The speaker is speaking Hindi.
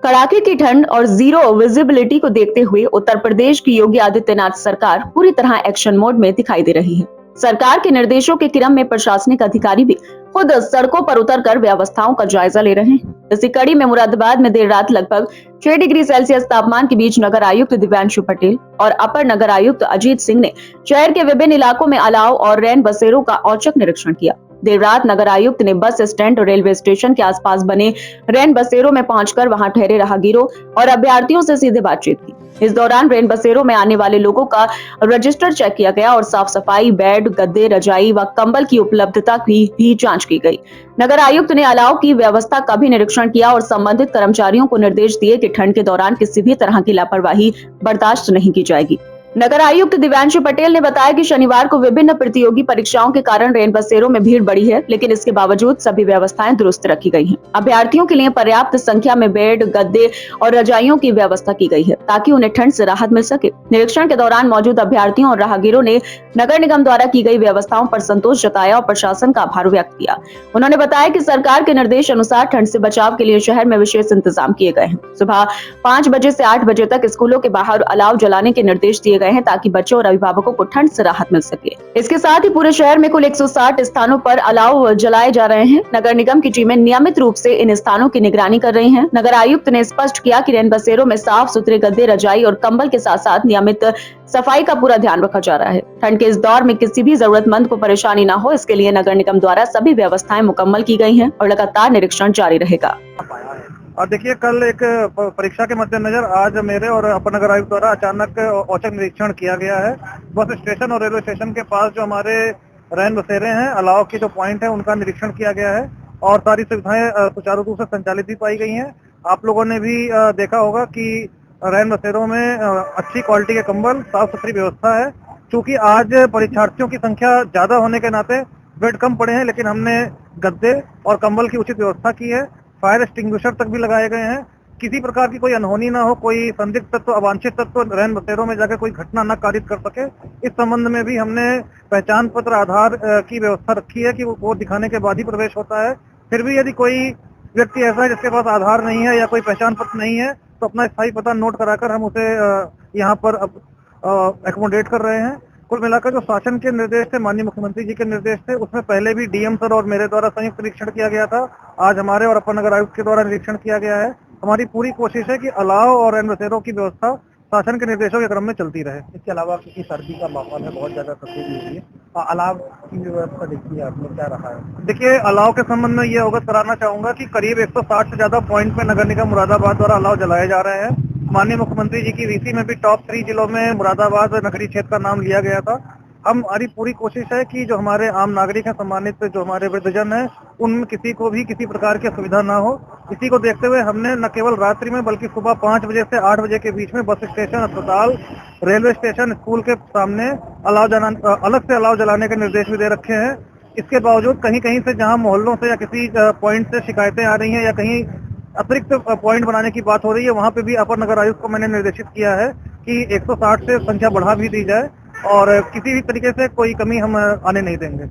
कड़ाके की ठंड और जीरो विजिबिलिटी को देखते हुए उत्तर प्रदेश की योगी आदित्यनाथ सरकार पूरी तरह एक्शन मोड में दिखाई दे रही है। सरकार के निर्देशों के क्रम में प्रशासनिक अधिकारी भी खुद सड़कों पर उतरकर व्यवस्थाओं का जायजा ले रहे हैं। इसी कड़ी में मुरादाबाद में देर रात लगभग 6 डिग्री सेल्सियस तापमान के बीच नगर आयुक्त दिव्यांशु पटेल और अपर नगर आयुक्त अजीत सिंह ने शहर के विभिन्न इलाकों में अलाव और रैन बसेरों का औचक निरीक्षण किया। देर रात नगर आयुक्त ने बस स्टैंड और रेलवे स्टेशन के आसपास बने रैन बसेरों में पहुंचकर वहां ठहरे राहगीरों और अभ्यर्थियों से सीधे बातचीत की। इस दौरान रैन बसेरों में आने वाले लोगों का रजिस्टर चेक किया गया और साफ सफाई, बेड, गद्दे, रजाई व कंबल की उपलब्धता की भी जांच की गई। नगर आयुक्त ने अलाव की व्यवस्था का भी निरीक्षण किया और संबंधित कर्मचारियों को निर्देश दिए कि ठंड के दौरान किसी भी तरह की लापरवाही बर्दाश्त नहीं की जाएगी। नगर आयुक्त दिव्यांशु पटेल ने बताया कि शनिवार को विभिन्न प्रतियोगी परीक्षाओं के कारण रेन बसेरों में भीड़ बढ़ी है, लेकिन इसके बावजूद सभी व्यवस्थाएं दुरुस्त रखी गई हैं। अभ्यर्थियों के लिए पर्याप्त संख्या में बेड, गद्दे और रजाइयों की व्यवस्था की गई है ताकि उन्हें ठंड से राहत मिल सके। निरीक्षण के दौरान मौजूद अभ्यर्थियों और राहगीरों ने नगर निगम द्वारा की गई व्यवस्थाओं पर संतोष जताया और प्रशासन का आभार व्यक्त किया। उन्होंने बताया कि सरकार के निर्देश अनुसार ठंड से बचाव के लिए शहर में विशेष इंतजाम किए गए हैं। सुबह 5 बजे से 8 बजे तक स्कूलों के बाहर अलाव जलाने के निर्देश दिए गए हैं ताकि बच्चों और अभिभावकों को ठंड से राहत मिल सके। इसके साथ ही पूरे शहर में कुल 160 स्थानों पर अलाव जलाए जा रहे हैं। नगर निगम की टीमें नियमित रूप से इन स्थानों की निगरानी कर रही हैं। नगर आयुक्त ने स्पष्ट किया कि रैन बसेरों में साफ सुथरे गद्दे, रजाई और कंबल के साथ साथ नियमित सफाई का पूरा ध्यान रखा जा रहा है। ठंड के इस दौर में किसी भी जरूरतमंद को परेशानी न हो, इसके लिए नगर निगम द्वारा सभी व्यवस्थाएं मुकम्मल की गई हैं और लगातार निरीक्षण जारी रहेगा। और देखिए, कल एक परीक्षा के मद्देनजर आज मेरे और अपर नगर आयुक्त द्वारा अचानक औचक निरीक्षण किया गया है। बस स्टेशन और रेलवे स्टेशन के पास जो हमारे रैन बसेरे हैं, अलाव की जो पॉइंट है, उनका निरीक्षण किया गया है और सारी सुविधाएं सुचारू रूप से संचालित भी पाई गई हैं। आप लोगों ने भी देखा होगा कि रैन बसेरों में अच्छी क्वालिटी के कंबल, साफ सुथरी व्यवस्था है। चूंकि आज परीक्षार्थियों की संख्या ज्यादा होने के नाते बेड कम पड़े हैं, लेकिन हमने गद्दे और कंबल की उचित व्यवस्था की है। फायर एक्सटिंग्विशर तक भी लगाए गए हैं। किसी प्रकार की कोई अनहोनी ना हो, कोई संदिग्ध तत्व, अवांछित तत्व रैन बसेरों में जाकर कोई घटना न कारित कर सके, इस संबंध में भी हमने पहचान पत्र, आधार की व्यवस्था रखी है कि वो दिखाने के बाद ही प्रवेश होता है। फिर भी यदि कोई व्यक्ति ऐसा है जिसके पास आधार नहीं है या कोई पहचान पत्र नहीं है, तो अपना स्थायी पता नोट कराकर हम उसे यहाँ पर एकोमोडेट कर रहे हैं। कुल मिलाकर जो शासन के निर्देश थे, माननीय मुख्यमंत्री जी के निर्देश थे, उसमें पहले भी डीएम सर और मेरे द्वारा संयुक्त निरीक्षण किया गया था। आज हमारे और अपर नगर आयुक्त के द्वारा निरीक्षण किया गया है। हमारी पूरी कोशिश है कि अलाव और रैन बसेरों की व्यवस्था शासन के निर्देशों के क्रम में चलती रहे। इसके अलावा क्योंकि सर्दी का माहौल है, बहुत ज्यादा तकलीफ होती है, अलाव की व्यवस्था देखिए आपने क्या रहा है? देखिए, अलाव के संबंध में ये अवगत कराना चाहूंगा कि करीब 160 से ज्यादा पॉइंट में नगर निगम मुरादाबाद द्वारा अलाव जलाए जा रहे हैं। माननीय मुख्यमंत्री जी की वीसी में भी टॉप 3 जिलों में मुरादाबाद नगरीय क्षेत्र का नाम लिया गया था। हमारी पूरी कोशिश है कि जो हमारे आम नागरिक हैं, सम्मानित जो हमारे वृद्धजन हैं, उनमें किसी को भी किसी प्रकार की असुविधा ना हो। इसी को देखते हुए हमने न केवल रात्रि में बल्कि सुबह 5 बजे से 8 बजे के बीच में बस स्टेशन, अस्पताल, रेलवे स्टेशन, स्कूल के सामने अलग से अलाव जलाने के निर्देश भी दे रखे हैं। इसके बावजूद कहीं कहीं से जहां मोहल्लों से या किसी पॉइंट से शिकायतें आ रही हैं या कहीं अतिरिक्त पॉइंट बनाने की बात हो रही है, वहां पे भी अपर नगर आयुक्त को मैंने निर्देशित किया है कि 160 से संख्या बढ़ा भी दी जाए और किसी भी तरीके से कोई कमी हम आने नहीं देंगे।